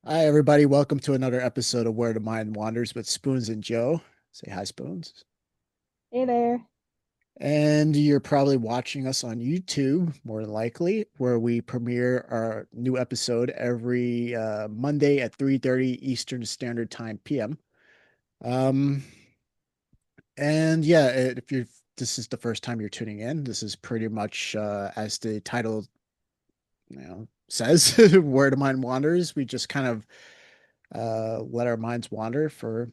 Hi, everybody. Welcome to another episode of Where the Mind Wanders with Spoons and Joe. Say hi, Spoons. Hey there. And you're probably watching us on YouTube, more than likely, where we premiere our new episode every Monday at 3:30 Eastern Standard Time PM. Um, and yeah, if you're this is the first time you're tuning in, this is pretty much as the title, says, Where the Mind Wanders. We just kind of let our minds wander for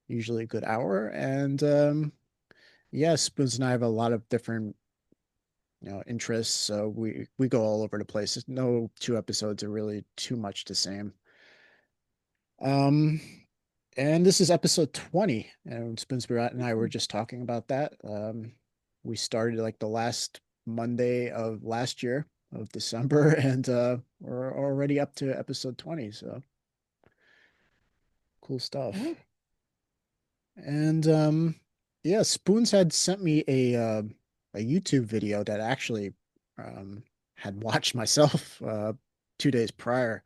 usually a good hour. And yeah, Spoons and I have a lot of different, interests, so we go all over the place. No two episodes are really too much the same. Um, and this is episode 20, and Spoons and I were just talking about that. We started like the last Monday of last year of December, and we're already up to episode 20, so cool stuff. Oh, And yeah, Spoons had sent me a YouTube video that I actually um had watched myself 2 days prior,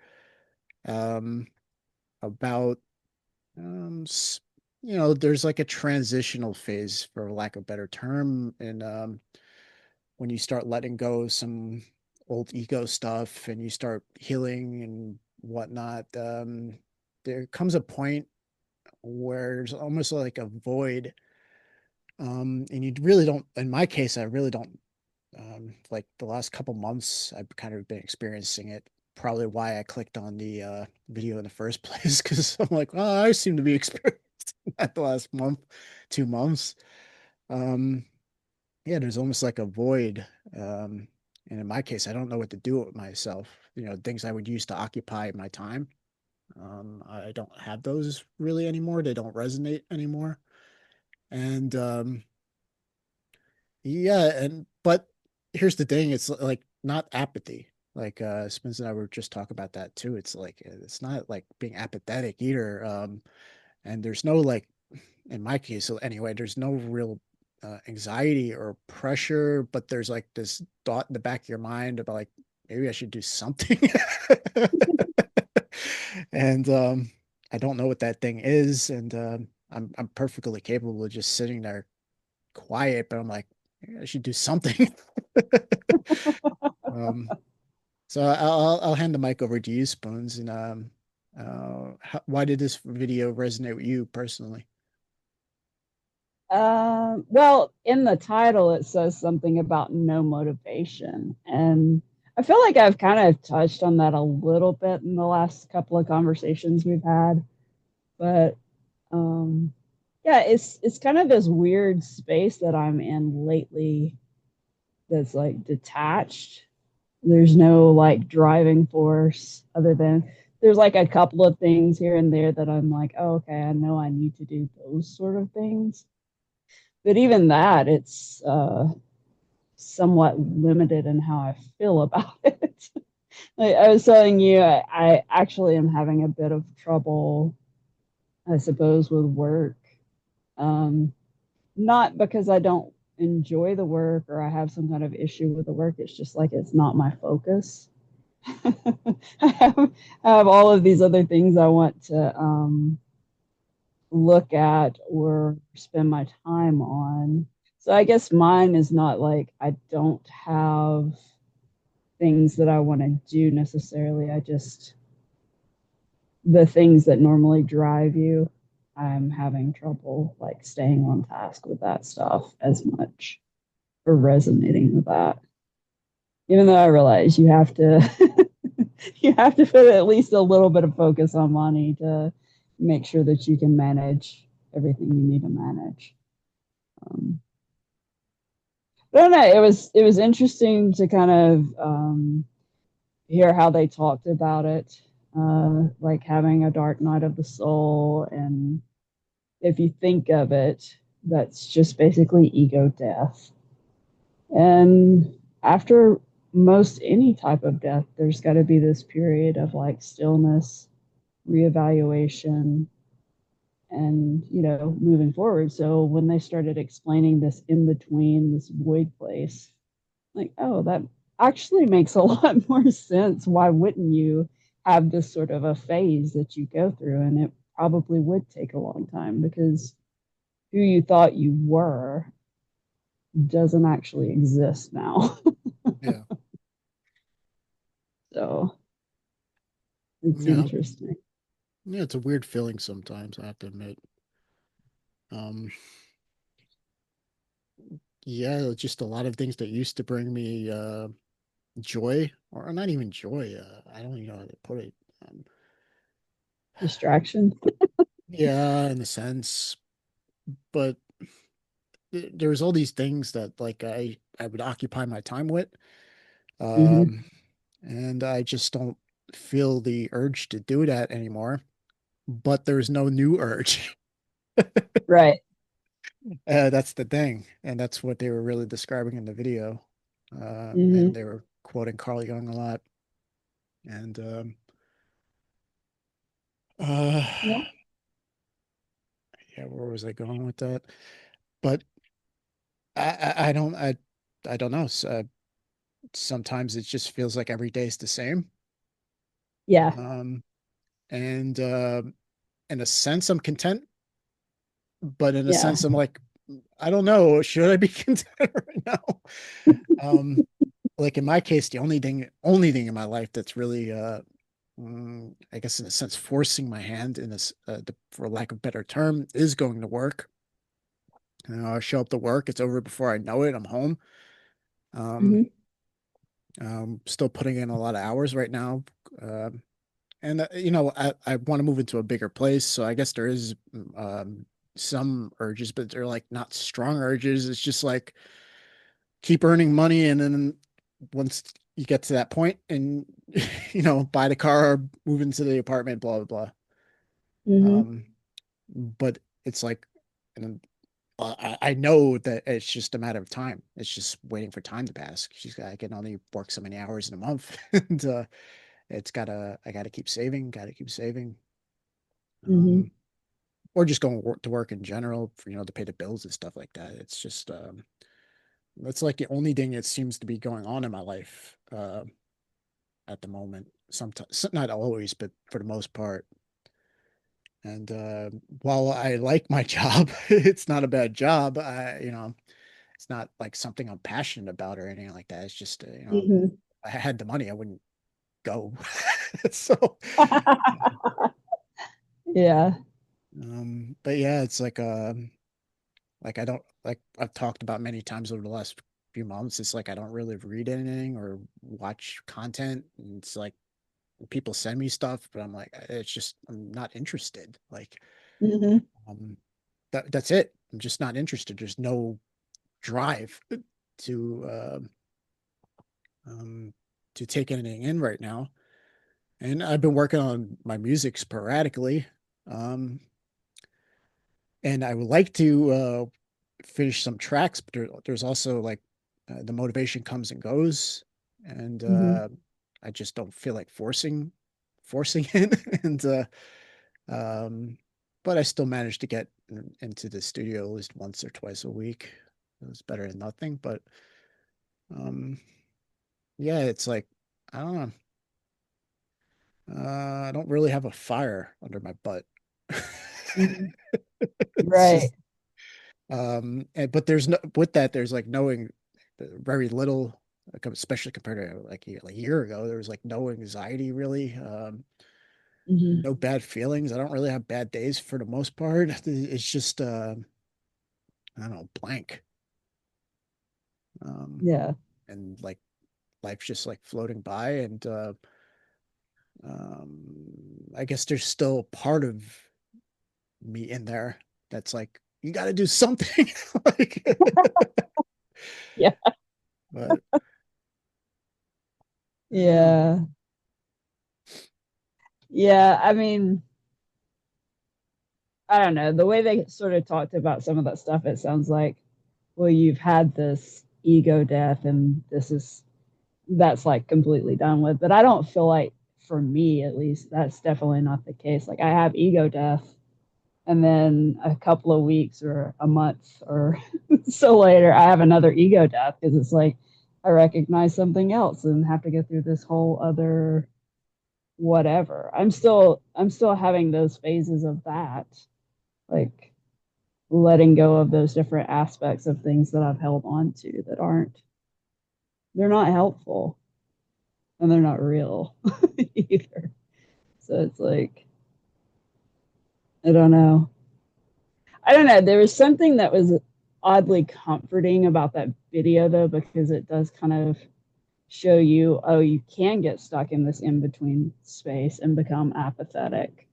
um about um s- there's like a transitional phase, for lack of a better term, and when you start letting go of some old ego stuff and you start healing and whatnot, there comes a point where there's almost like a void. And you really don't, in my case, I really don't, like the last couple months, I've kind of been experiencing it. Probably why I clicked on the video in the first place, because I'm like, oh, I seem to be experiencing that the last month, 2 months. Um, yeah, there's almost like a void. Um, and in my case, I don't know what to do with myself. Things I would use to occupy my time. I don't have those really anymore. They don't resonate anymore. And yeah, and but here's the thing, it's like not apathy. Like Spence and I were just talking about that too. It's like it's not like being apathetic either. And there's no like in my case, so anyway, there's no real anxiety or pressure, but there's like this thought in the back of your mind about like maybe I should do something. And I don't know what that thing is, and I'm perfectly capable of just sitting there quiet, but I'm like, "Yeah, I should do something." Um, so I'll hand the mic over to you, Spoons, and why did this video resonate with you personally? well, in the title, it says something about no motivation. And I feel like I've kind of touched on that a little bit in the last couple of conversations we've had. But yeah, it's kind of this weird space that I'm in lately that's like detached. There's no like driving force other than there's like a couple of things here and there that I'm like, oh, okay, I know I need to do those sort of things. But even that, it's somewhat limited in how I feel about it. Like I was telling you, I actually am having a bit of trouble, I suppose, with work. Um, Not because I don't enjoy the work or I have some kind of issue with the work. It's just like it's not my focus. I have all of these other things I want to look at or spend my time on. So I guess mine is not like I don't have things that I want to do necessarily. I just, the things that normally drive you, I'm having trouble like staying on task with that stuff as much or resonating with that. Even though I realize you have to you have to put at least a little bit of focus on money to make sure that you can manage everything you need to manage. Um, I don't know. It was interesting to kind of hear how they talked about it, like having a dark night of the soul, and if you think of it, that's just basically ego death. And after most any type of death, there's got to be this period of like stillness, reevaluation, and moving forward. So when they started explaining this in between, this void place, like, oh, that actually makes a lot more sense. Why wouldn't you have this sort of a phase that you go through, and it probably would take a long time because who you thought you were doesn't actually exist now. Yeah. So it's Yeah. interesting. Yeah, it's a weird feeling sometimes, I have to admit. Um, yeah, just a lot of things that used to bring me joy, or not even joy. I don't even know how to put it. Um, Distraction. yeah, in a sense, but there was all these things that like I would occupy my time with, Mm-hmm. um, and I just don't feel the urge to do that anymore. But there's no new urge. Right. That's the thing, and that's what they were really describing in the video. And Mm-hmm. they were quoting Carl Jung a lot. And uh, Yeah. yeah, where was I going with that? But I don't know. So, sometimes it just feels like every day is the same. Yeah. Um, and in a sense, I'm content, but in a Yeah. sense, I'm like, I don't know, should I be content right now? Um, like in my case, the only thing in my life that's really, I guess in a sense, forcing my hand in this, for lack of a better term, is going to work. I show up to work, it's over before I know it. I'm home. Um, Mm-hmm. Still putting in a lot of hours right now. Um, and I want to move into a bigger place, so I guess there is some urges, but they're like not strong urges. It's just like keep earning money, and then once you get to that point and buy the car or move into the apartment, blah blah blah. Mm-hmm. But it's like, and I know that it's just a matter of time. It's just waiting for time to pass. I can only work so many hours in a month, and I gotta keep saving, gotta keep saving. Mm-hmm. Um, or just going to work in general for, to pay the bills and stuff like that. It's just, that's like the only thing that seems to be going on in my life, at the moment. Sometimes, not always, but for the most part. And while I like my job, it's not a bad job. It's not like something I'm passionate about or anything like that. It's just, Mm-hmm. if I had the money, I wouldn't go. So, Yeah. but yeah, it's like I don't like I've talked about many times over the last few months. It's like I don't really read anything or watch content. And it's like people send me stuff, but I'm like, it's just I'm not interested. Like, Mm-hmm. um, that's it. I'm just not interested. There's no drive to um to take anything in right now. And I've been working on my music sporadically. Um, and I would like to finish some tracks, but there's also like the motivation comes and goes, and Mm-hmm. I just don't feel like forcing it, and um, but I still manage to get into the studio at least once or twice a week. It's better than nothing, but um, yeah, it's like I don't know. I don't really have a fire under my butt. Mm-hmm. It's Right. just but there's no with that there's like knowing very little, like, especially compared to like a year ago. There was like no anxiety really, Mm-hmm. no bad feelings. I don't really have bad days for the most part. It's just I don't know, blank. um Yeah. and like life's just like floating by, and um I guess there's still part of me in there that's like, you got to do something. Like, Yeah. but I don't know. Yeah. Yeah. I mean, I don't know. The way they sort of talked about some of that stuff, it sounds like, well, you've had this ego death and that's like completely done with. But I don't feel like, for me at least, that's definitely not the case. Like I have ego death, and then a couple of weeks or a month or so later, I have another ego death because it's like I recognize something else and have to go through this whole other whatever. I'm still having those phases of that, like letting go of those different aspects of things that I've held on to that aren't, they're not helpful and they're not real either. So it's like, I don't know. I don't know. There was something that was oddly comforting about that video though, because it does kind of show you, oh, you can get stuck in this in between space and become apathetic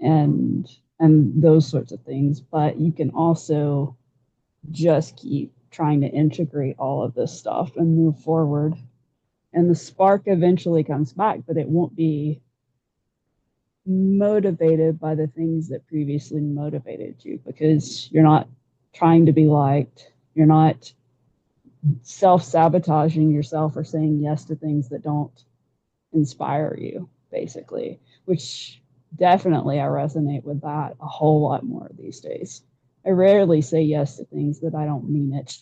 and those sorts of things, but you can also just keep trying to integrate all of this stuff and move forward, and the spark eventually comes back, but it won't be motivated by the things that previously motivated you, because you're not trying to be liked, you're not self-sabotaging yourself or saying yes to things that don't inspire you, basically, which definitely I resonate with that a whole lot more these days. I rarely say yes to things that I don't mean it.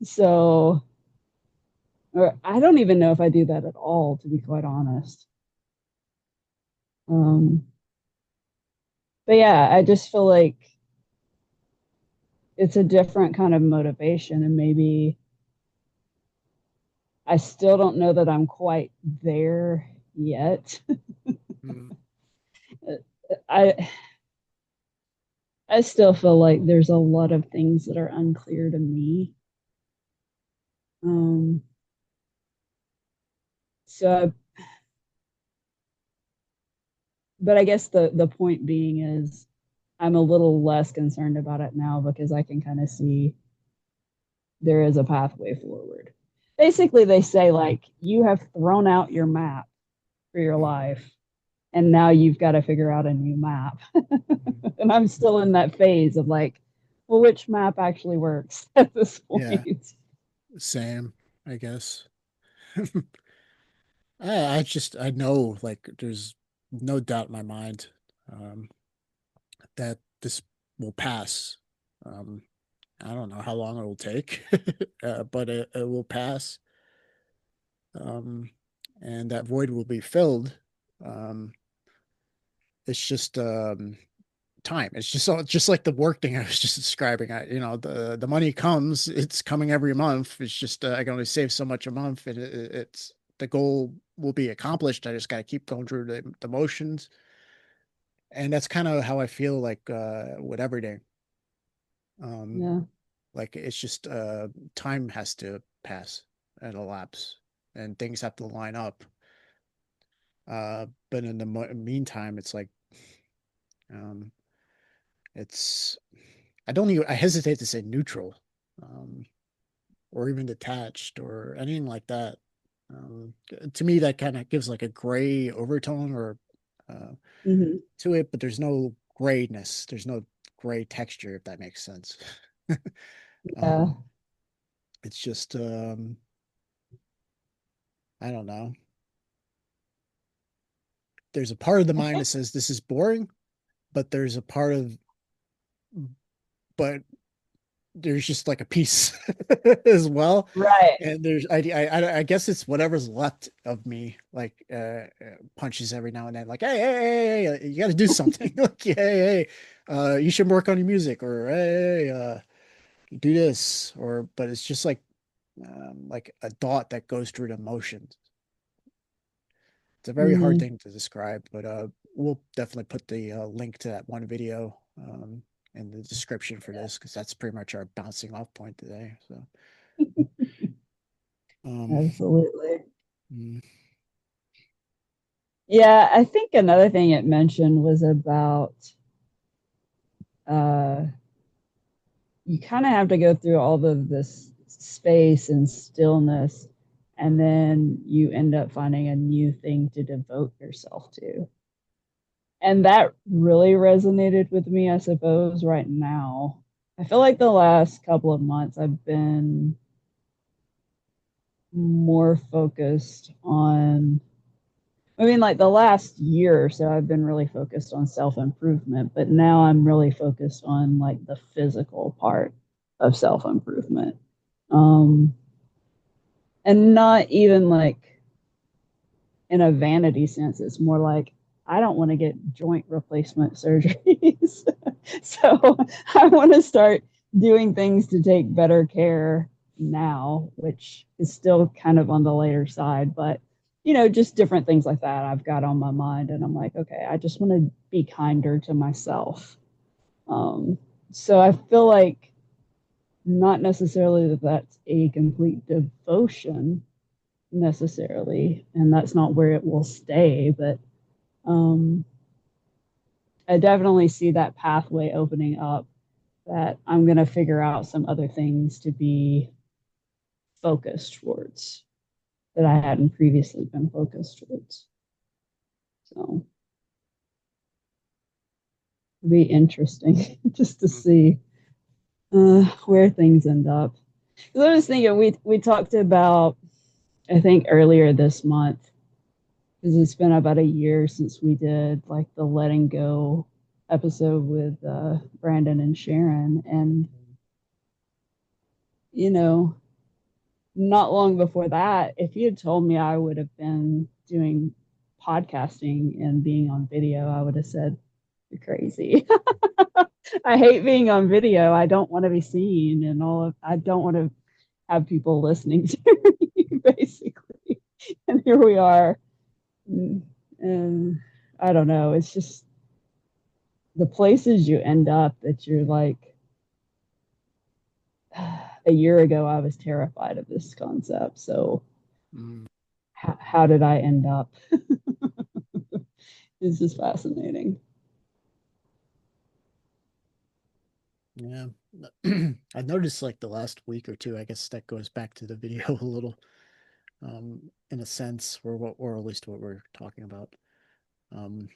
So, or I don't even know if I do that at all, to be quite honest. Um, but yeah, I just feel like it's a different kind of motivation, and maybe I still don't know that I'm quite there yet. Mm. I I still feel like there's a lot of things that are unclear to me. Um, so, but I guess the point being is, I'm a little less concerned about it now because I can kind of see there is a pathway forward. Basically, they say like you have thrown out your map for your life, and now you've got to figure out a new map. Mm. And I'm still in that phase of like, well, which map actually works at this Yeah, point? same, I guess. I know like there's no doubt in my mind um that this will pass. Um I don't know how long it will take, but it will pass. Um and that void will be filled. Um it's just time. It's just like the work thing I was just describing. The money comes, it's coming every month. It's just I can only save so much a month, and it's the goal will be accomplished. I just got to keep going through the motions, and that's kind of how I feel like with everything. Um, Yeah. like it's just time has to pass and elapse, and things have to line up. But in the meantime, it's like um, it's I hesitate to say neutral. Um, or even detached or anything like that. To me, that kind of gives like a gray overtone or uh, Mm-hmm. to it, but there's no grayness. There's no gray texture, if that makes sense. Yeah. um, it's just, I don't know. There's a part of the I mind that think says this is boring, but there's a part of, but there's just like a piece as well. right. And I guess it's whatever's left of me, like punches every now and then, like hey, you got to do something, like hey, you should work on your music, or hey, do this, or but it's just like a dot that goes through the motions. It's a very hard Mm, thing to describe, but we'll definitely put the link to that one video in the description for this because that's pretty much our bouncing off point today. So, um, absolutely. mm, Yeah, I think another thing it mentioned was about uh, you kind of have to go through all of this space and stillness, and then you end up finding a new thing to devote yourself to. And that really resonated with me, I suppose, right now. I feel like the last couple of months I've been more focused on, I mean, like the last year or so, I've been really focused on self improvement, but now I'm really focused on like the physical part of self improvement. Um, and not even like in a vanity sense. It's more like I don't want to get joint replacement surgeries. So I want to start doing things to take better care now, which is still kind of on the later side, but just different things like that I've got on my mind. And I'm like, okay, I just want to be kinder to myself. So I feel like not necessarily that that's a complete devotion necessarily, and that's not where it will stay, but um, I definitely see that pathway opening up that I'm going to figure out some other things to be focused towards that I hadn't previously been focused towards. So it'll be interesting just to see where things end up. Because I was thinking, we talked about, I think earlier this month, because it's been about a year since we did like the letting go episode with Brandon and Sharon, and you know, not long before that, if you had told me I would have been doing podcasting and being on video, I would have said, "You're crazy." I hate being on video. I don't want to be seen, and I don't want to have people listening to me, basically. And here we are. And I don't know. It's just the places you end up that you're like, a year ago, I was terrified of this concept. So, Mm. how did I end up? It's just fascinating. Yeah. I noticed like the last week or two, I guess that goes back to the video a little, in a sense, or at least what we're talking about. Um,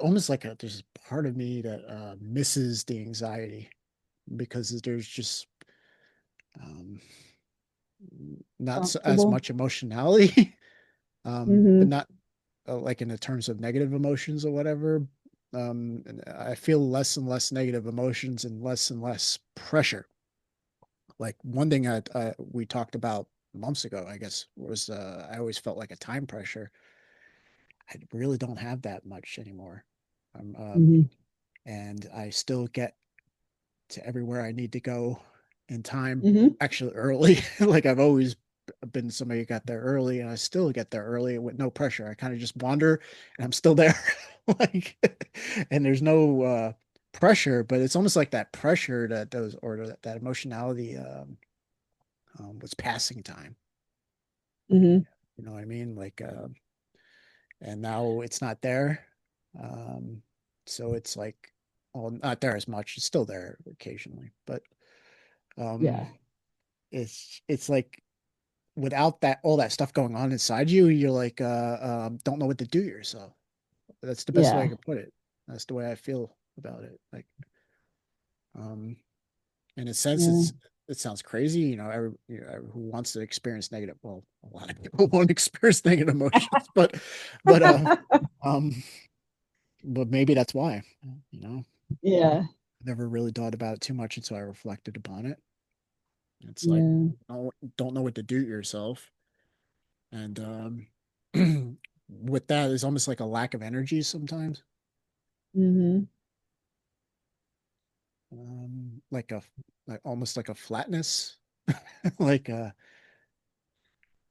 almost like there's a part of me that misses the anxiety because there's just um, not so, as Comfortable. much emotionality, but Mm-hmm. not like in the terms of negative emotions or whatever. And I feel less and less negative emotions and less pressure. Like one thing we talked about months ago, I guess, was I always felt like a time pressure. I really don't have that much anymore. Mm-hmm. And I still get to everywhere I need to go in time, Mm-hmm. actually early. Like I've always been somebody who got there early, and I still get there early with no pressure. I kind of just wander, and I'm still there. Like, and there's no pressure, but it's almost like that pressure that those or that emotionality was passing time. Mm-hmm. You know what I mean? Like, and now it's not there. So it's like, well, not there as much. It's still there occasionally, but um, Yeah. it's like without that all that stuff going on inside you, you're like don't know what to do yourself. That's the best way I Yeah. can put it. That's the way I feel about it. Like, um, in a sense, Yeah. it sounds crazy, who wants to experience negative. Well, a lot of people won't experience negative emotions, but um, but maybe that's why. You know, Yeah. I never really thought about it too much until I reflected upon it. It's like, Yeah. don't know what to do yourself, and with that, it's almost like a lack of energy sometimes, Mm-hmm. like almost like a flatness, like um,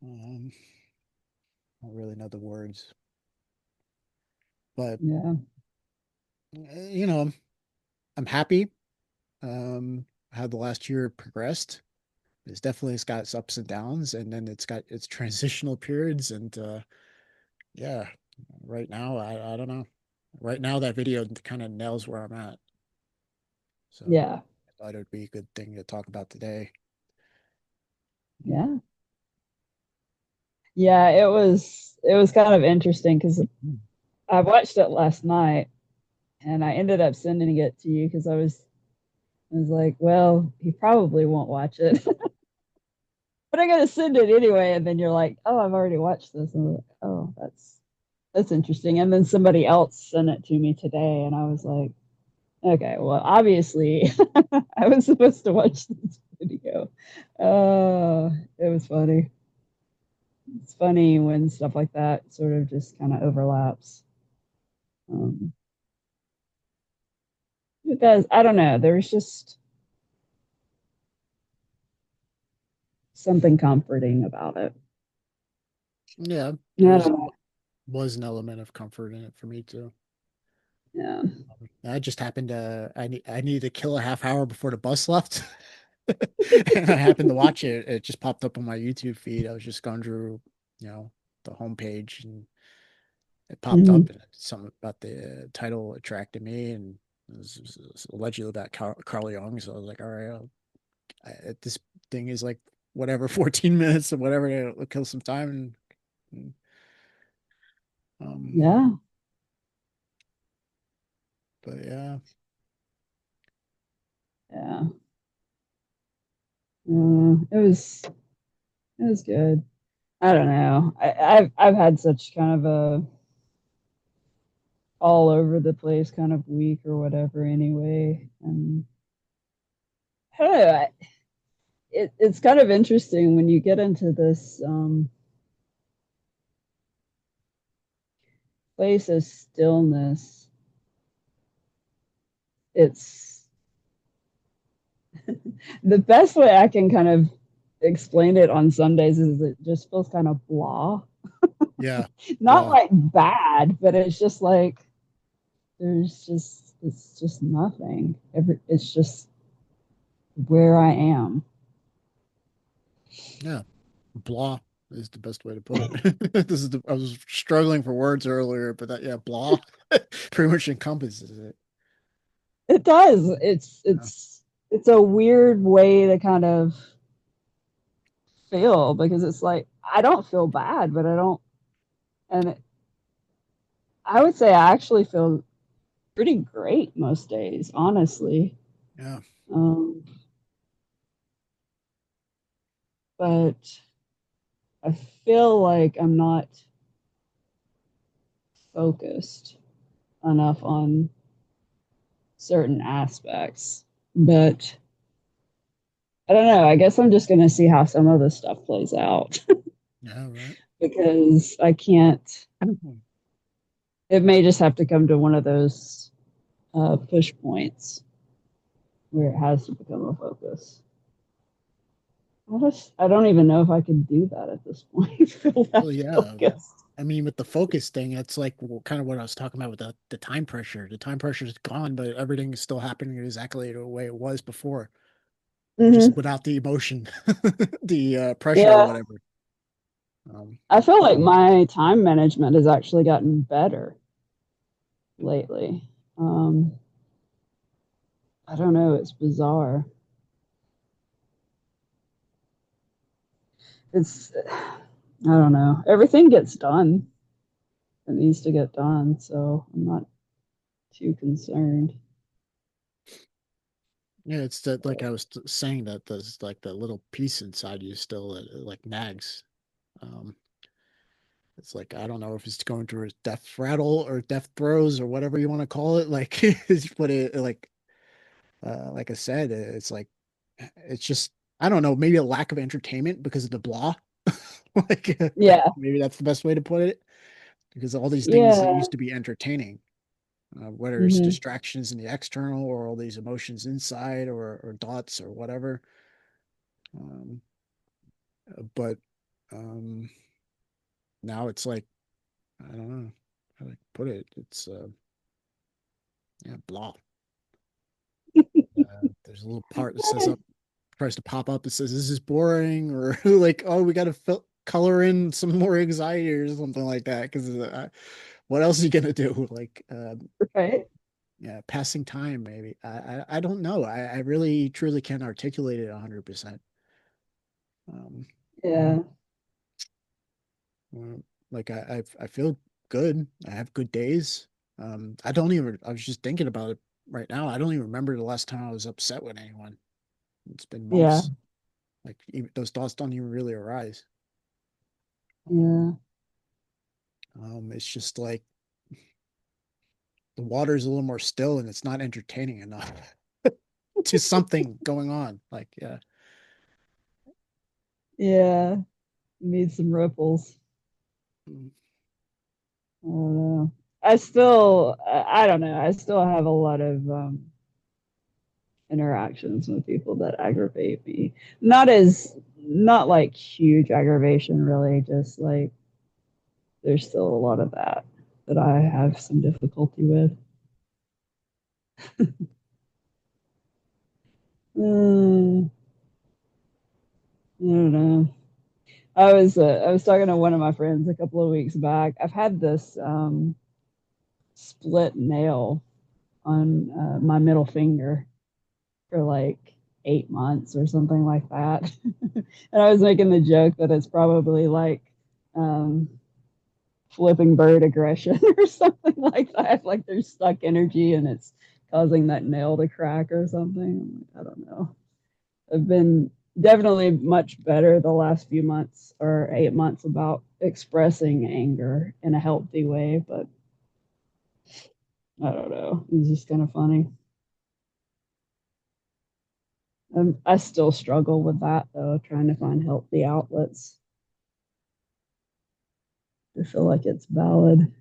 I don't really know the words, but Yeah. you know, I'm happy how the last year progressed. It's got its ups and downs, and then it's got its transitional periods, and yeah, right now I don't know. Right now that video kind of nails where I'm at. So Yeah. I thought it would be a good thing to talk about today. Yeah. Yeah. It was kind of interesting because I watched it last night and I ended up sending it to you because I was like, well, he probably won't watch it. But I'm gonna send it anyway. And then you're like, oh, I've already watched this. And I'm like, oh, that's interesting. And then somebody else sent it to me today, and I was like, okay, well, obviously, I was supposed to watch this video. It was funny. it's funny when stuff like that sort of just kind of overlaps. Um, it does. I don't know. There's just something comforting about it. Yeah, I don't there's know. was an element of comfort in it for me too. Yeah. I just happened to I needed to kill a half hour before the bus left. And I happened to watch it. It just popped up on my YouTube feed. I was just going through, the homepage and it popped up Mm-hmm. and something about the title attracted me and it was allegedly about Carl Jung. So I was like, all right, this thing is like whatever, 14 minutes or whatever to kill some time. And um, Yeah. but yeah, Yeah. It was good. I don't know. I've had such kind of a all over the place kind of week or whatever anyway. And I don't know. It's kind of interesting when you get into this place of stillness. It's the best way I can kind of explain it on Sundays is it just feels kind of blah. yeah, Not blah. like bad, but it's just like it's just nothing. It's just where I am. Yeah, blah is the best way to put it. I was struggling for words earlier, but that, yeah, blah pretty much encompasses it. It does. Yeah, It's a weird way to kind of feel because it's like I don't feel bad, but I don't, and I would say I actually feel pretty great most days, honestly. yeah, Um, but I feel like I'm not focused enough on certain aspects. But I don't know. I guess I'm just going to see how some of this stuff plays out yeah, right. because I can't. It may just have to come to one of those push points where it has to become a focus. I don't even know if I can do that at this point. Feel that Well, yeah. focus. I mean, with the focus thing, it's like, well, kind of what I was talking about with the time pressure. The time pressure is gone, but everything is still happening exactly the way it was before, just Mm-hmm. without the emotion, the pressure or Yeah, whatever. Um, I feel like my time management has actually gotten better lately. Um, I don't know. It's bizarre. I don't know. Everything gets done that needs to get done, so I'm not too concerned. yeah, it's that like I was saying that there's like the little piece inside you still that like nags. Um, it's like I don't know if it's going through a death rattle or death throes or whatever you want to call it. Like, but it like I said, it's like it's just I don't know, maybe a lack of entertainment because of the blah. Like Yeah, maybe that's the best way to put it. Because all these things that yeah, used to be entertaining, whether it's hmm distractions in the external or all these emotions inside or thoughts or whatever. Um, but um, now it's like I don't know how to put it. It's yeah, blah. There's a little part that says up tries to pop up. It says this is boring or like oh we got to color in some more anxiety or something like that. Because what else are you gonna do? Like right. yeah, passing time maybe. I don't know. I really truly can't articulate it 100%. Um, Yeah, like I feel good. I have good days. I don't even. I was just thinking about it right now. I don't even remember the last time I was upset with anyone. It's been yeah, months. Like even, those thoughts don't even really arise. Um, yeah, it's just like the water is a little more still and it's not entertaining enough to something going on. Like yeah, yeah. Made some ripples. Mm. I don't know. I don't know. I still have a lot of interactions with people that aggravate me. Not like huge aggravation, really. Just like there's still a lot of that that I have some difficulty with. I don't know. I was talking to one of my friends a couple of weeks back. I've had this split nail on my middle finger for like 8 months or something like that. And I was making the joke that it's probably like um, flipping bird aggression or something like that. Like there's stuck energy and it's causing that nail to crack or something. I'm like, I don't know. I've been definitely much better the last few months or 8 months about expressing anger in a healthy way, but I don't know. It's just kind of funny. I still struggle with that though, trying to find healthy outlets. I feel like it's valid.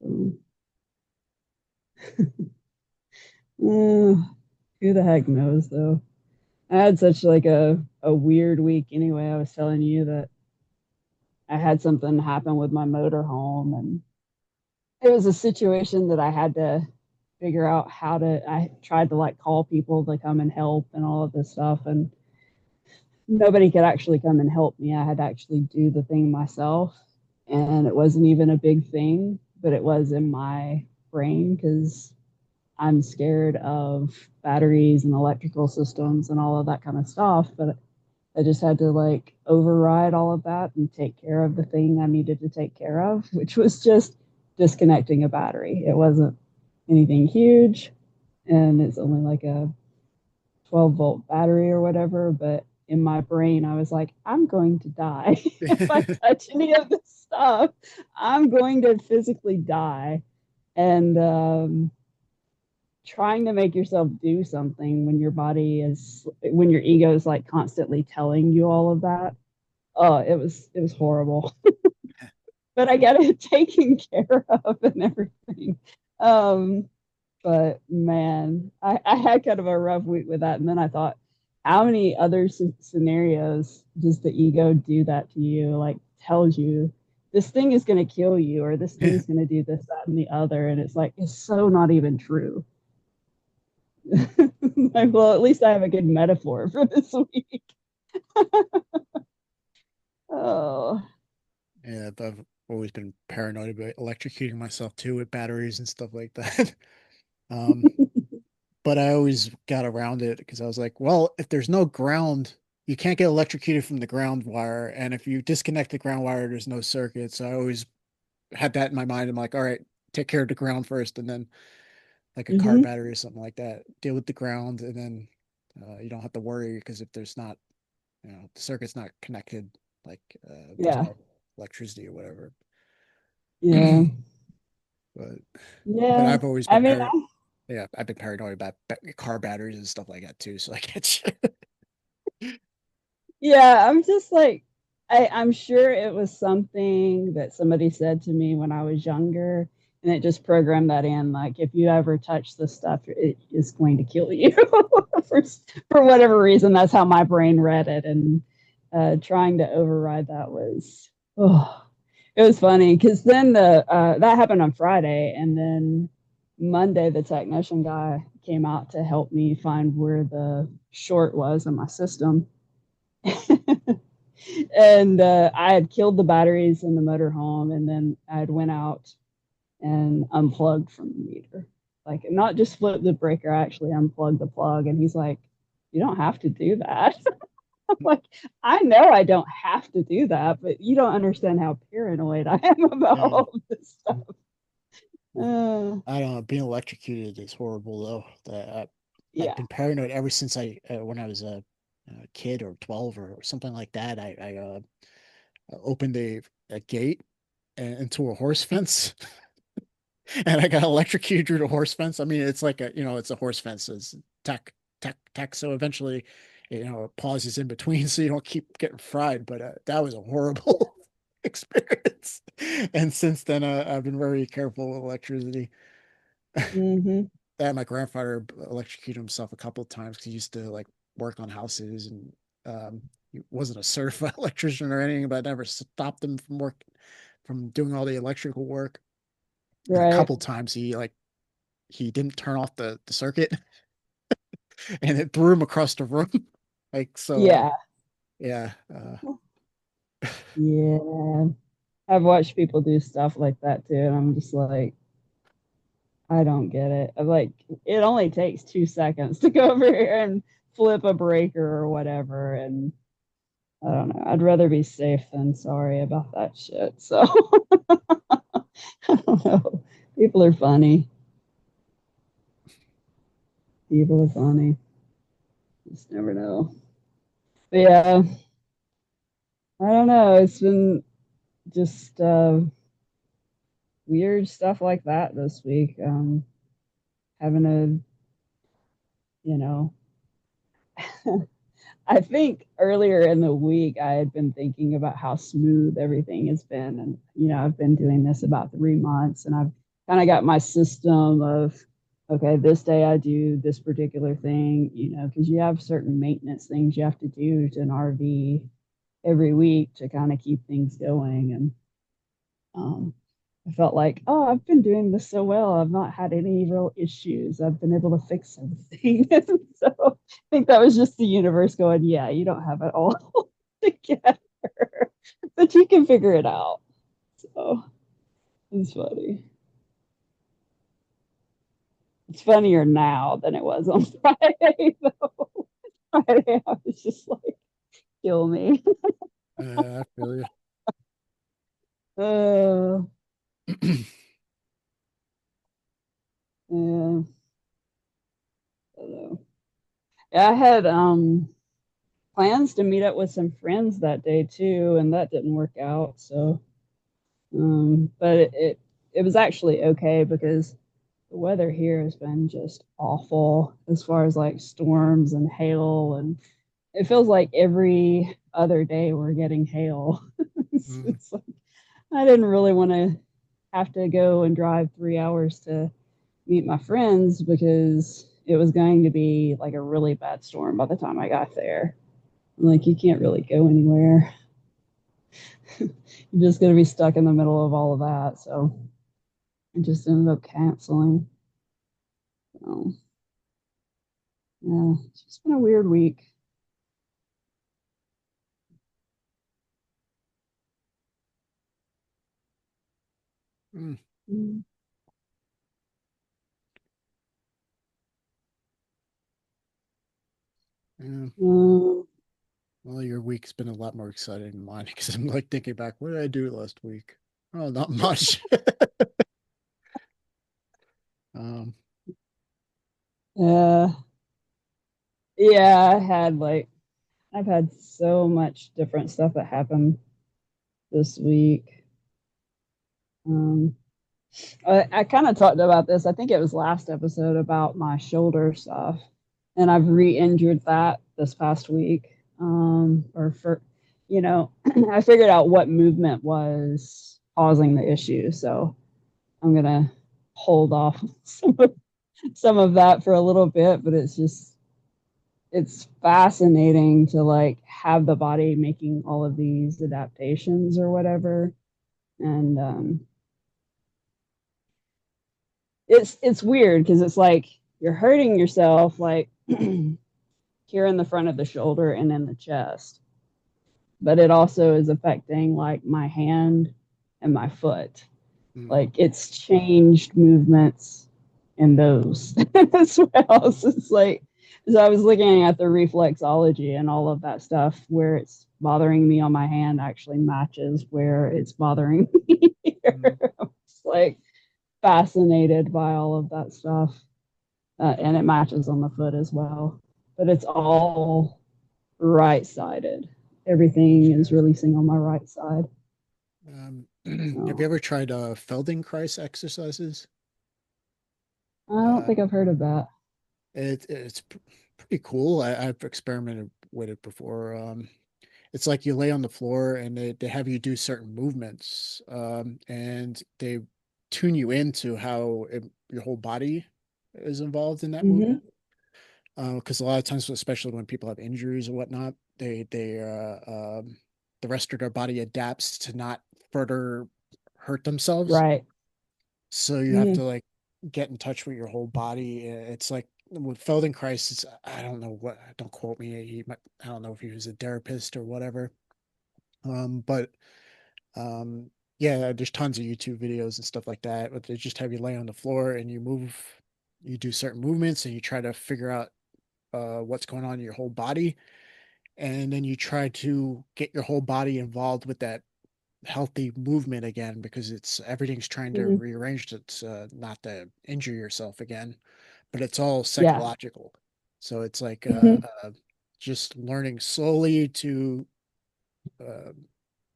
So, who the heck knows though? I had such like a weird week anyway. I was telling you that I had something happen with my motorhome, and it was a situation that I had to figure out how to. I tried to like call people to come and help and all of this stuff, and nobody could actually come and help me. I had to actually do the thing myself, and it wasn't even a big thing, but it was in my brain because I'm scared of batteries and electrical systems and all of that kind of stuff. But I just had to like override all of that and take care of the thing I needed to take care of, which was just disconnecting a battery. It wasn't anything huge, and it's only like a 12-volt battery or whatever. But in my brain, I was like, I'm going to die if I touch any of this stuff. I'm going to physically die. And trying to make yourself do something when when your ego is like constantly telling you all of that. Oh, it was horrible. But I got it taken care of and everything. Um, but man, I had kind of a rough week with that. And then I thought, how many other scenarios does the ego do that to you? Like tells you this thing is going to kill you, or this thing's going to do this, that, and the other. And it's like, it's so not even true. Like, well, at least I have a good metaphor for this week. Oh, Yeah, I've always been paranoid about electrocuting myself too with batteries and stuff like that. Um, but I always got around it because I was like, well, if there's no ground, you can't get electrocuted from the ground wire. And if you disconnect the ground wire, there's no circuit. So I always had that in my mind. I'm like, all right, take care of the ground first, and then like a car mm-hmm. battery or something like that, deal with the ground, and then you don't have to worry because if there's not, the circuit's not connected, like there's Yeah, no electricity or whatever. yeah, But but yeah. I've always I been mean, yeah, I've been paranoid about car batteries and stuff like that too. So I get you. yeah, I'm just like, I'm sure it was something that somebody said to me when I was younger, and it just programmed that in. Like, if you ever touch this stuff, it is going to kill you. for, for whatever reason, that's how my brain read it. And trying to override that was, oh, it was funny because then that happened on Friday, and then Monday, the technician guy came out to help me find where the short was in my system. And I had killed the batteries in the motorhome, and then I had went out and unplugged from the meter, like not just flip the breaker, I actually unplugged the plug. And he's like, "You don't have to do that." I'm like, I know I don't have to do that, but you don't understand how paranoid I am about Yeah. all of this stuff. Uh, I don't know. Being electrocuted is horrible though. I've yeah. been paranoid ever since when I was a kid or 12 or something like that. I opened a gate into a horse fence and I got electrocuted through the horse fence. I mean, it's like it's a horse fence. It's tack, tack, tack. So eventually pauses in between so you don't keep getting fried. But that was a horrible experience. And since then, I've been very careful with electricity. Mm-hmm. That my grandfather electrocuted himself a couple of times because he used to like work on houses, and he wasn't a certified electrician or anything, but I never stopped him from doing all the electrical work. And a Right. couple times he didn't turn off the circuit and it threw him across the room. Like so Yeah. yeah. Yeah. I've watched people do stuff like that too, and I'm just like, I don't get it. I'm like, it only takes 2 seconds to go over here and flip a breaker or whatever. And I don't know. I'd rather be safe than sorry about that shit. So I don't know. People are funny. People are funny. Just never know. But yeah, I don't know. It's been just weird stuff like that this week. Having a, you know, I think earlier in the week I had been thinking about how smooth everything has been. And, I've been doing this about 3 months and I've kind of got my system of, okay, this day I do this particular thing, because you have certain maintenance things you have to do to an RV every week to kind of keep things going. And um, I felt like, oh, I've been doing this so well. I've not had any real issues. I've been able to fix everything. So I think that was just the universe going, yeah, you don't have it all together, but you can figure it out. So it's funny. It's funnier now than it was on Friday, though. Friday, I was just like, kill me. I feel Uh, you. yeah, I don't know. Yeah, I had plans to meet up with some friends that day too, and that didn't work out. So, but it was actually okay because the weather here has been just awful as far as like storms and hail, and it feels like every other day we're getting hail. Mm, It's like I didn't really want to have to go and drive 3 hours to meet my friends because it was going to be like a really bad storm by the time I got there. Like you can't really go anywhere. You're just going to be stuck in the middle of all of that. So I just ended up canceling. So yeah, it's just been a weird week. mm, Mm. yeah. Um, Well, your week's been a lot more exciting than mine because I'm like thinking back, what did I do last week? Oh, not much. Um, yeah, yeah, I've had so much different stuff that happened this week. Um, I kind of talked about this. I think it was last episode about my shoulder stuff, and I've re-injured that this past week. Or for, I figured out what movement was causing the issue, so I'm gonna hold off some of that for a little bit. But it's fascinating to like have the body making all of these adaptations or whatever, and it's weird because it's like you're hurting yourself like here in the front of the shoulder and in the chest, but it also is affecting like my hand and my foot. mm, Like it's changed movements in those as well. So it's like, so I was looking at the reflexology and all of that stuff where it's bothering me on my hand actually matches where it's bothering me here. mm, It's like fascinated by all of that stuff. And it matches on the foot as well. But it's all right sided. Everything is yeah. releasing on my right side. Have you So ever tried Feldenkrais exercises? I don't Uh, think I've heard of that. it's pretty cool. I've experimented with it before. It's like you lay on the floor and they have you do certain movements, and they tune you into how your whole body is involved in that movement. Mm-hmm. Because a lot of times, especially when people have injuries or whatnot, the rest of their body adapts to not further hurt themselves. Right. So you have Mm-hmm. to like get in touch with your whole body. It's like with Feldenkrais, I don't know what, don't quote me. I don't know if he was a therapist or whatever. But um, yeah, there's tons of YouTube videos and stuff like that. But they just have you lay on the floor and you do certain movements and you try to figure out what's going on in your whole body, and then you try to get your whole body involved with that healthy movement again because it's everything's trying to Mm-hmm. rearrange it, not to injure yourself again, but it's all Yeah. psychological. So it's like Mm-hmm. just learning slowly to uh,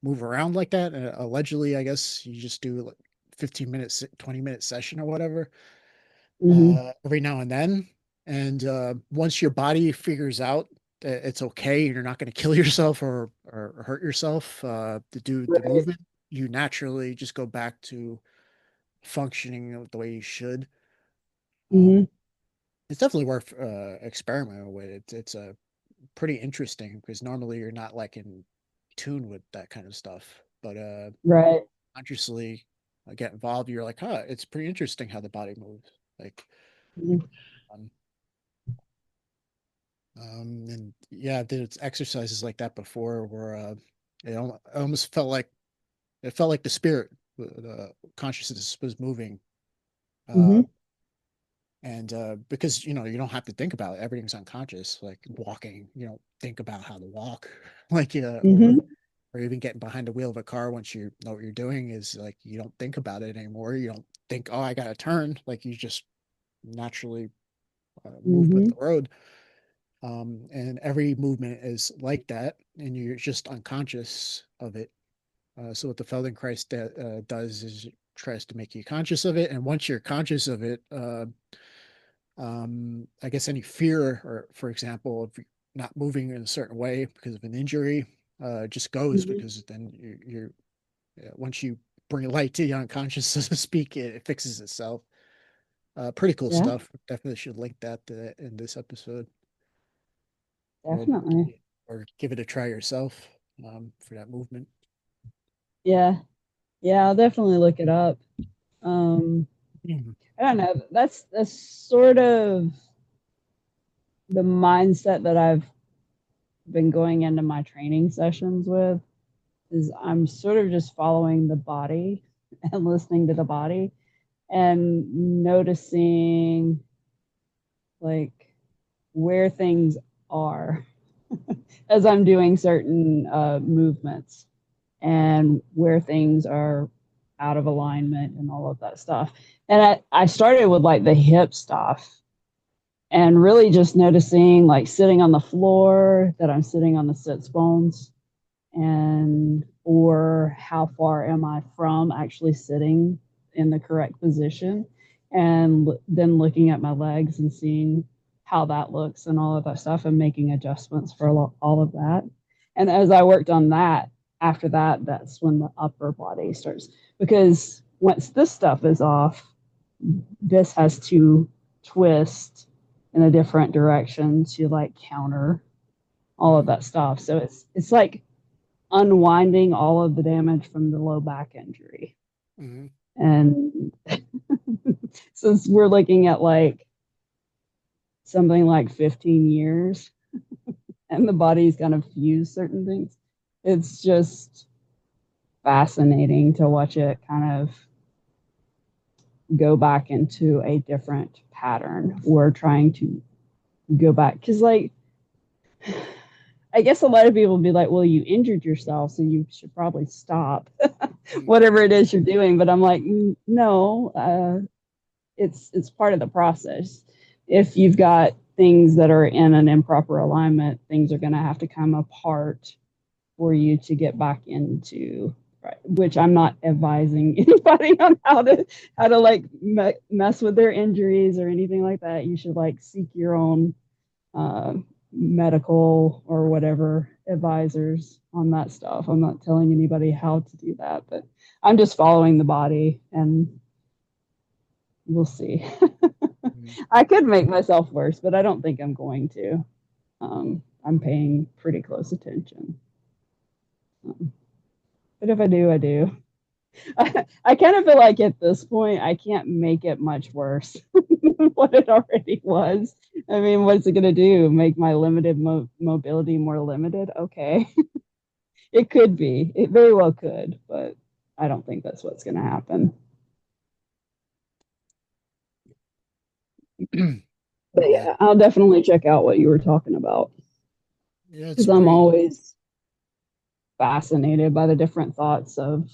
move around like that. Allegedly, I guess you just do like 15 minutes, 20-minute session or whatever, Mm-hmm. every now and then. And once your body figures out that it's okay, you're not going to kill yourself or hurt yourself to do the Right. movement, you naturally just go back to functioning the way you should. Mm-hmm. Um, it's definitely worth experimenting with. It's a pretty interesting because normally you're not like in tune with that kind of stuff, but Right. consciously get involved, you're like, huh, it's pretty interesting how the body moves. Like, Mm-hmm. um, and yeah, I did exercises like that before where it almost felt like the spirit, the consciousness was moving. Uh, Mm-hmm. and because you don't have to think about it, everything's unconscious. Like walking, you don't think about how to walk, like Mm-hmm. or even getting behind the wheel of a car once you know what you're doing is like you don't think about it anymore. You don't think, oh, I got to turn. Like you just naturally move with Mm-hmm. the road. And every movement is like that, and you're just unconscious of it. So what the Feldenkrais does is it tries to make you conscious of it, and once you're conscious of it, I guess any fear, or for example, if you're not moving in a certain way because of an injury, just goes Mm-hmm. because then once you bring light to the unconscious, so to speak, it fixes itself. Pretty cool Yeah, stuff. Definitely should link that in this episode. or definitely. or give it a try yourself for that movement. Yeah. Yeah, I'll definitely look it up. Um, Mhm. I don't know. That's sort of the mindset that I've been going into my training sessions with is I'm sort of just following the body and listening to the body and noticing like where things are as I'm doing certain movements and where things are out of alignment and all of that stuff. And I started with like the hip stuff and really just noticing like sitting on the floor that I'm sitting on the sits bones and or how far am I from actually sitting in the correct position and then looking at my legs and seeing how that looks and all of that stuff and making adjustments for all of that. And as I worked on that, after that, that's when the upper body starts because once this stuff is off, this has to twist in a different direction to like counter all of Mhm. that stuff. So it's like unwinding all of the damage from the low back injury. Mhm. And since we're looking at like something like 15 years and the body's kind of fused certain things, it's just fascinating to watch it kind of go back into a different pattern. We're trying to go back because, like, I guess a lot of people would be like, well, you injured yourself, so you should probably stop Mhm. whatever it is you're doing. But I'm like, no, it's part of the process. If you've got things that are in an improper alignment, things are going to have to come apart for you to get back into right. Which I'm not advising anybody on how to like mess with their injuries or anything like that. You should like seek your own uh, medical or whatever advisors on that stuff. I'm not telling anybody how to do that, but I'm just following the body and we'll see. Mm. I could make myself worse, but I don't think I'm going to. I'm paying pretty close attention. But if I do, I do. I kind of feel like at this point, I can't make it much worse than what it already was. I mean, what's it going to do? Make my limited mobility more limited? Okay. It could be. It very well could, but I don't think that's what's going to happen. But Yeah, yeah, I'll definitely check out what you were talking about yeah, it's because I'm great. always fascinated by the different thoughts of,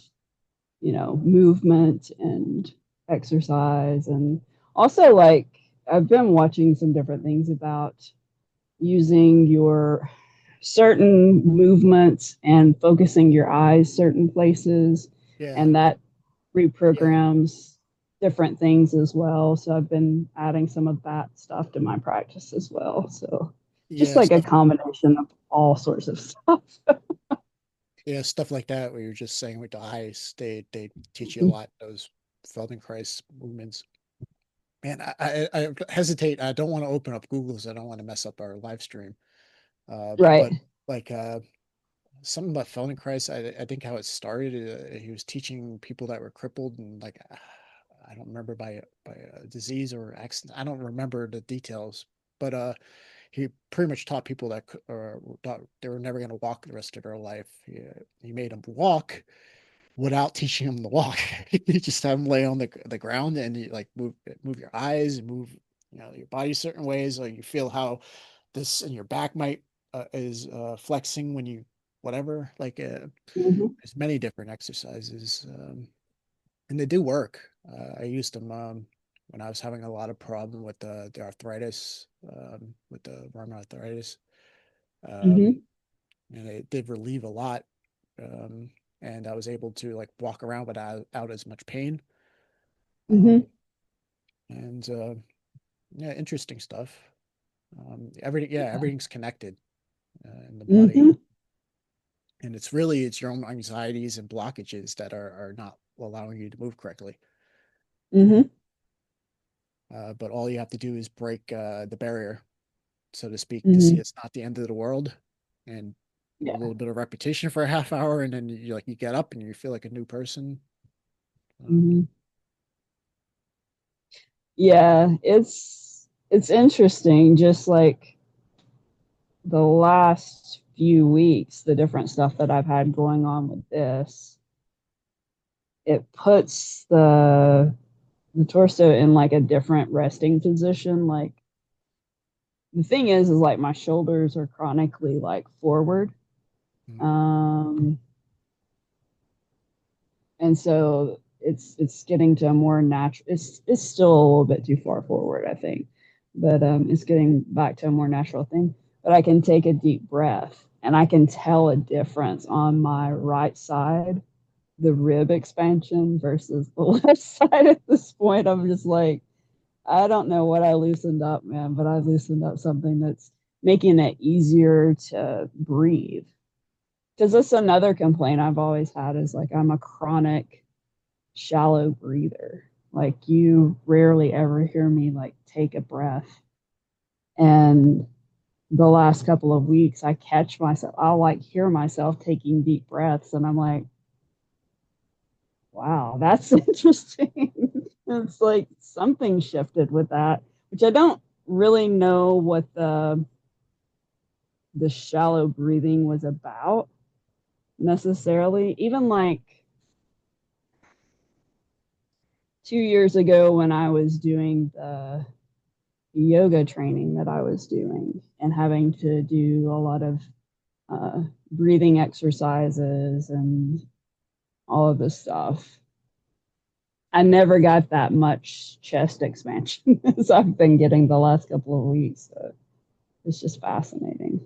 movement and exercise. And also, like, I've been watching some different things about using your certain movements and focusing your eyes certain places, Yeah, and that yeah, reprograms different things as well. So I've been adding some of that stuff to my practice as well. So just yeah, like a stuff. combination of all sorts of stuff. Yeah, stuff like that where you're just saying with the eyes, they teach you a lot. Those Feldenkrais movements. Man, I hesitate. I don't want to open up Google's. I don't want to mess up our live stream. But Right. like something about Feldenkrais, I think how it started. He was teaching people that were crippled and like I don't remember by a disease or accident. I don't remember the details, but he pretty much taught people that thought they were never going to walk the rest of their life. He made them walk without teaching them to walk. You just have them lay on the ground and you like move your eyes and move your body certain ways. Like you feel how this in your back might is flexing when you whatever. Like Mm-hmm. there's many different exercises, and they do work. I used them when I was having a lot of problem with the arthritis, with the rheumatoid arthritis. Um, Mm-hmm. and it did relieve a lot. Um, and I was able to like walk around without out as much pain. Mm-hmm. Um, and yeah, interesting stuff. Everything, yeah, everything's connected in the body, Mm-hmm. and it's your own anxieties and blockages that are not allowing you to move correctly. Mm-hmm. But all you have to do is break the barrier, so to speak, to see Mm-hmm. it's not the end of the world, and a Yeah. little bit of repetition for a half hour, and then you get up and you feel like a new person. Um, Mm-hmm. Yeah. It's interesting, just like the last few weeks, the different stuff that I've had going on with this, it puts the torso in like a different resting position. Like the thing is like my shoulders are chronically like forward. mm, Um and so it's getting to a more natural, it's still a little bit too far forward, I think. But it's getting back to a more natural thing. But I can take a deep breath and I can tell a difference on my right side, the rib expansion versus the left side at this point. I'm just like, I don't know what I loosened up, man, but I loosened up something that's making it easier to breathe. Because that's another complaint I've always had is like I'm a chronic shallow breather. Like you rarely ever hear me like take a breath. And the last couple of weeks, I catch myself, I'll like hear myself taking deep breaths, and I'm like, wow, that's interesting. It's like something shifted with that, which I don't really know what the shallow breathing was about necessarily. Even like 2 years ago when I was doing the yoga training that I was doing and having to do a lot of uh, breathing exercises and all of this stuff. I never got that much chest expansion as I've been getting the last couple of weeks. So it's just fascinating.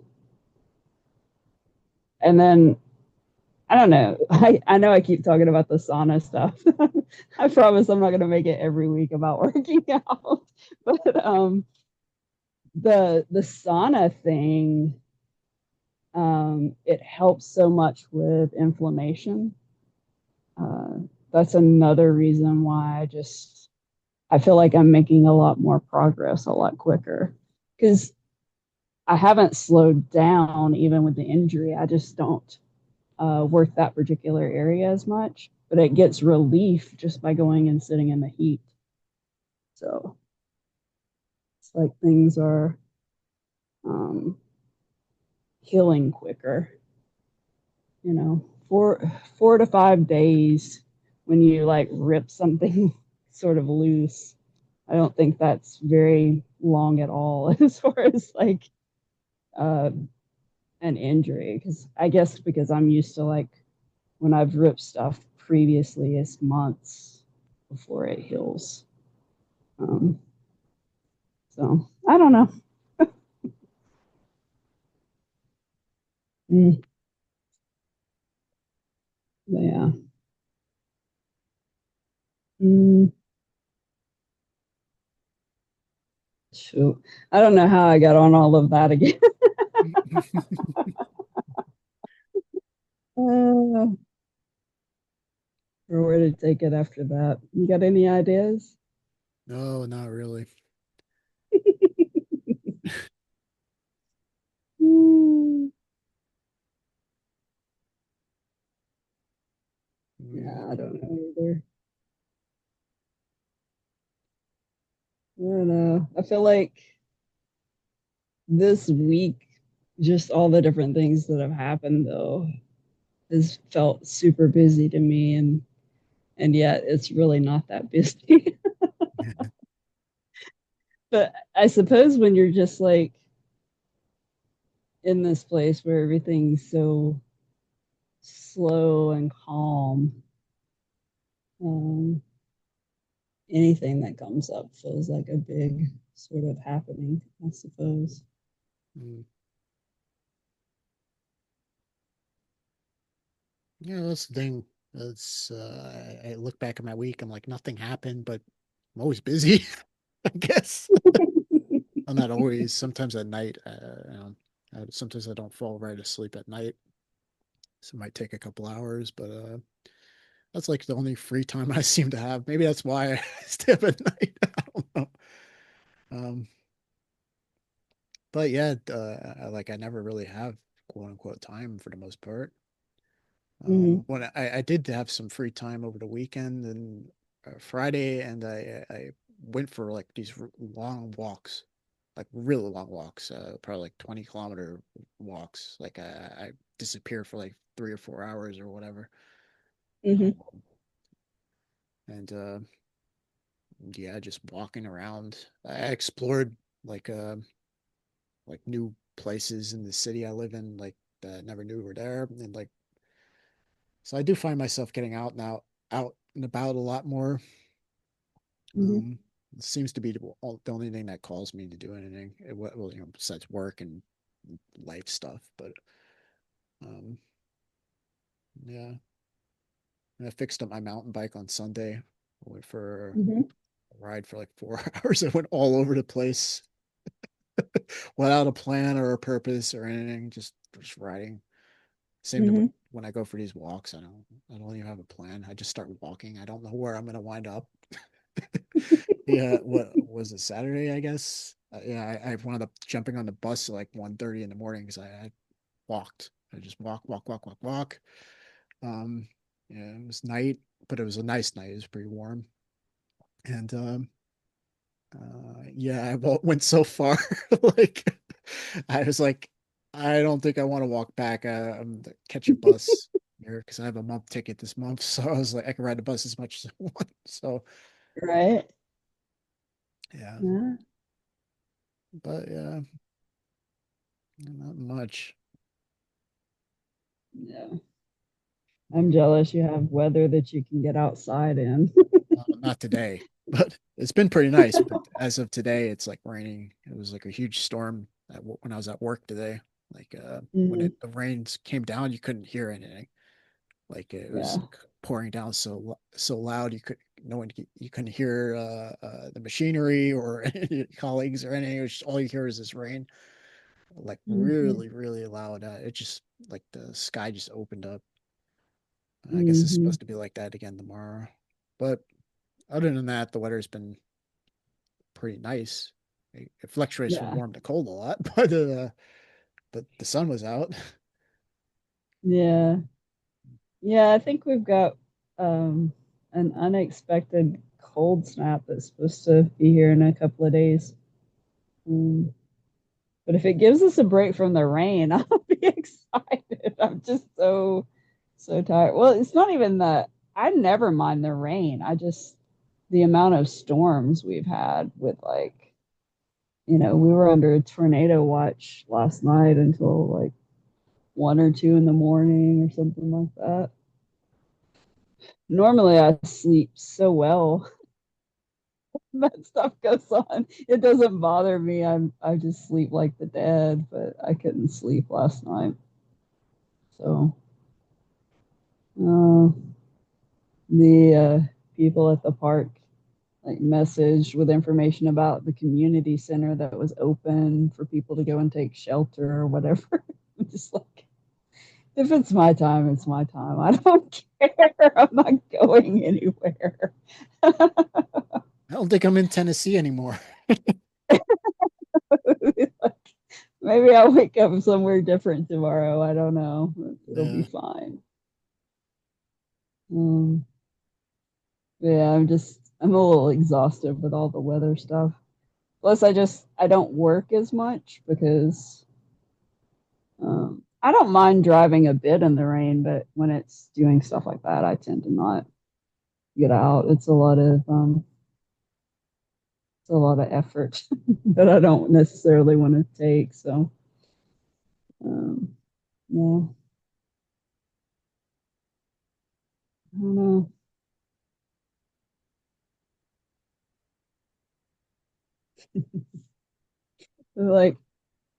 And then I don't know. I know I keep talking about the sauna stuff. I promise I'm not going to make it every week about working out. But The sauna thing, it helps so much with inflammation. Uh, that's another reason why I feel like I'm making a lot more progress a lot quicker because I haven't slowed down even with the injury. I just don't work that particular area as much, but it gets relief just by going and sitting in the heat. So it's like things are um, healing quicker. You know, 4 to 5 days when you like rip something sort of loose. I don't think that's very long at all as far as like uh, an injury. Because I guess because I'm used to like when I've ripped stuff previously, it's months before it heals. Um, so I don't know. Mm, yeah. Mm, shoot. I don't know how I got on all of that again. uh, or where to take it after that. You got any ideas? No, not really. Mm, Yeah. yeah, I don't know either. I don't know. I feel like this week, just all the different things that have happened though has felt super busy to me, and yet it's really not that busy. But I suppose when you're just like in this place where everything's so slow and calm, um, anything that comes up feels like a big sort of happening, I suppose. Mm. Yeah, that's the thing. That's I look back at my week, I'm like, nothing happened, but I'm always busy, I guess. I'm not always. Sometimes at night, sometimes I don't fall right asleep at night, so it might take a couple hours, but that's like the only free time I seem to have. Maybe that's why I stay up at night. I don't know. Um, but yeah, I never really have quote unquote time for the most part. Mm-hmm. When I did have some free time over the weekend and Friday, and I went for like these long walks, like really long walks, probably like 20-kilometer walks. Like I disappeared for like 3 or 4 hours or whatever. Mm-hmm. Um, and yeah, just walking around. I explored like like new places in the city I live in, like that I never knew were there, and like so I do find myself getting out and about a lot more. Mm-hmm. It seems to be the only thing that calls me to do anything. Well, besides work and life stuff. But um, yeah, and I fixed up my mountain bike on Sunday. I went for a Mm-hmm. ride for like 4 hours. I went all over the place without a plan or a purpose or anything. Just riding. Same to Mm-hmm. when I go for these walks. I don't even have a plan. I just start walking. I don't know where I'm gonna wind up. Yeah, what was it, Saturday, I guess? Yeah, I wound up jumping on the bus at like 1:30 in the morning because I walked. I just walk. Um, yeah, it was night, but it was a nice night. It was pretty warm. And yeah, went so far. Like, I was like, I don't think I want to walk back. I'm gonna catch a bus here because I have a month ticket this month. So I was like, I can ride the bus as much as I want. So Right. yeah, Yeah. but yeah, not much. Yeah. I'm jealous you have weather that you can get outside in. Not today, but it's been pretty nice. But as of today, it's like raining. It was like a huge storm when I was at work today. Like when Mm-hmm. the rains came down, you couldn't hear anything. Like it was Yeah. pouring down so loud no one, you couldn't hear the machinery or any colleagues or anything. It was just, all you hear is this rain, like Mm-hmm. really, really loud. It just like the sky just opened up. I guess it's Mm-hmm. supposed to be like that again tomorrow. But other than that, the weather's been pretty nice. It fluctuates from Yeah. warm to cold a lot, but the sun was out. Yeah. Yeah, I think we've got um an unexpected cold snap that's supposed to be here in a couple of days. Um, but if it gives us a break from the rain, I'll be excited. I'm just so tired. Well, it's not even that I never mind the rain. I just the amount of storms we've had with like, we were under a tornado watch last night until like 1 or 2 in the morning or something like that. Normally I sleep so well that stuff goes on. It doesn't bother me. I just sleep like the dead, but I couldn't sleep last night. So uh, the people at the park like messaged with information about the community center that was open for people to go and take shelter or whatever. I'm just like, if it's my time, it's my time. I don't care. I'm not going anywhere. I don't think I'm in Tennessee anymore. Maybe I'll wake up somewhere different tomorrow. I don't know. It'll be Yeah. fine. Um, yeah, I'm a little exhausted with all the weather stuff. Plus, I don't work as much because I don't mind driving a bit in the rain, but when it's doing stuff like that, I tend to not get out. It's a lot of effort that I don't necessarily want to take. So, um, yeah, I don't know. Like,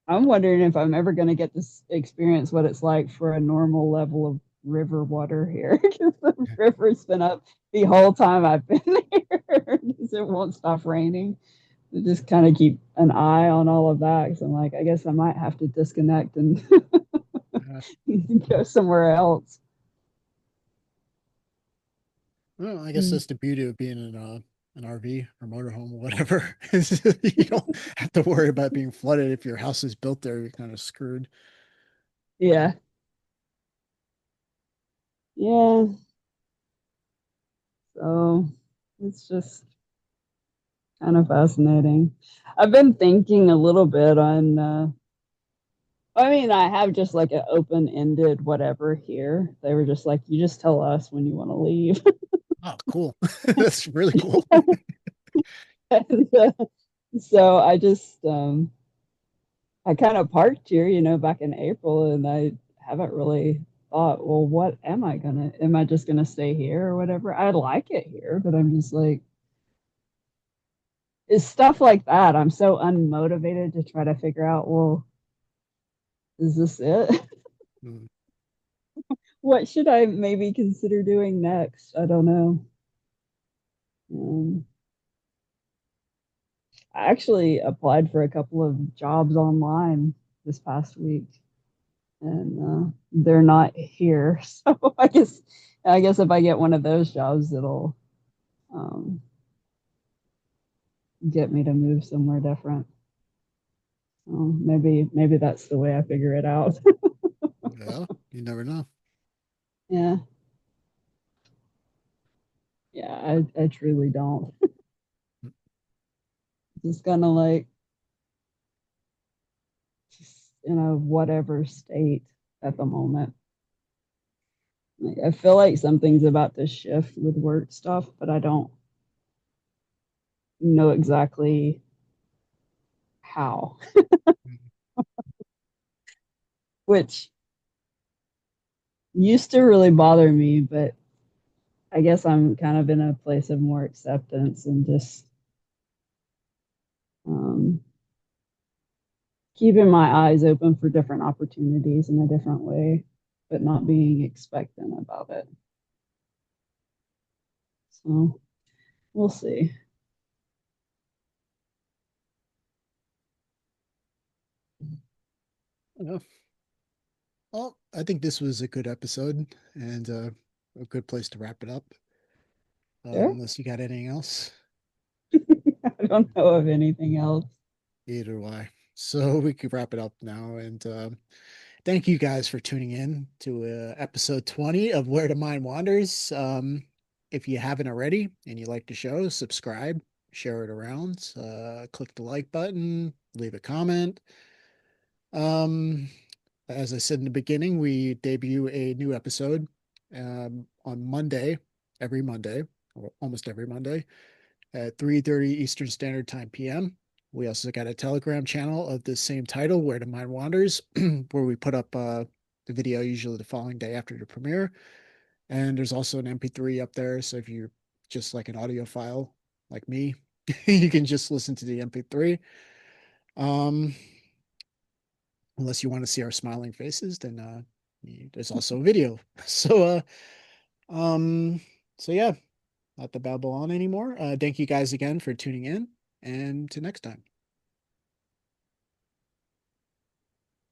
I'm wondering if I'm ever going to get to experience what it's like for a normal level of river water here because the river's been up the whole time I've been here because it won't stop raining. To just kind of keep an eye on all of that because I'm like, I guess I might have to disconnect and Uh, go somewhere else. well, I guess Mm. that's the beauty of being in an RV or motorhome or whatever. Is you don't have to worry about being flooded. If your house is built there, you're kind of screwed. Uh, Yeah, yeah. So it's just kind of fascinating. I've been thinking a little bit on. I mean, I have just like an open-ended whatever here. They were just like, you just tell us when you want to leave. oh, cool. That's really cool. And, so I kind of parked here, back in April, and I haven't really thought, well, what am I just gonna stay here or whatever? I like it here, but I'm just like, it's stuff like that. I'm so unmotivated to try to figure out, well, is this it? Mm, What should I maybe consider doing next? I don't know. Um, I actually applied for a couple of jobs online this past week, and they're not here. So I guess if I get one of those jobs, it'll um, get me to move somewhere different. So maybe that's the way I figure it out. yeah, you never know. Yeah, yeah, I truly don't. Just kind of like just in a whatever state at the moment. Like, I feel like something's about to shift with work stuff, but I don't know exactly how, which used to really bother me, but I guess I'm kind of in a place of more acceptance and just um, keeping my eyes open for different opportunities in a different way, but not being expectant about it. So, We'll see. Uh, Well, I think this was a good episode and a good place to wrap it up. Sure. Unless you got anything else, I don't know of anything else. either way. So we could wrap it up now. And thank you guys for tuning in to episode 20 of Where the Mind Wanders. If you haven't already and you like the show, subscribe, share it around, click the like button, leave a comment. Um, as I said in the beginning, we debut a new episode on Monday, every Monday, or almost every Monday at 3:30 Eastern Standard Time PM. We also got a Telegram channel of the same title, Where the Mind Wanders, where we put up the video usually the following day after the premiere. And there's also an MP3 up there. So if you're just like an audio file like me, you can just listen to the MP3. Um, unless you want to see our smiling faces, then there's also a video. So um so yeah, not to babble on anymore. Thank you guys again for tuning in, and to next time.